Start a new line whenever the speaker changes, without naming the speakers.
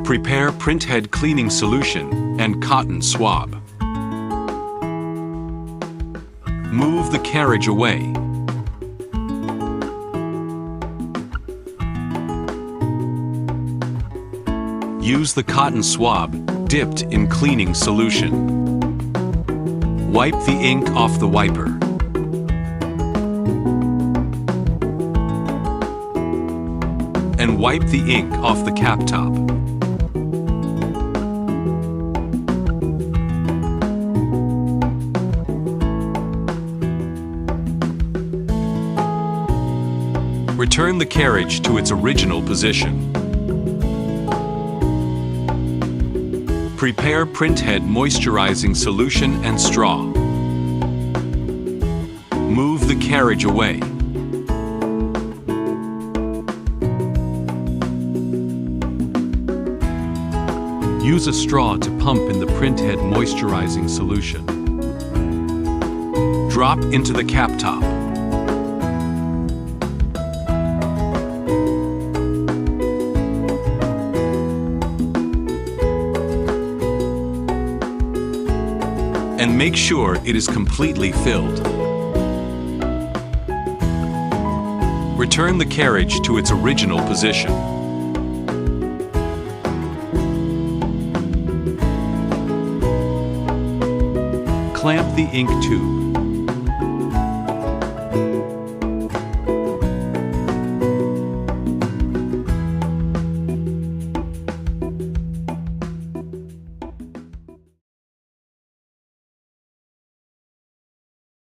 Prepare Printhead cleaning solution and cotton swab. Move the carriage away. Use the cotton swab dipped in cleaning solution. Wipe the ink off the wiper. And wipe the ink off the cap top. Return the carriage to its original position. Prepare Printhead moisturizing solution and straw. Move the carriage away. Use a straw to pump in the Printhead moisturizing solution. Drop into the cap top. And make sure it is completely filled. Return the carriage to its original position. Clamp the ink tube.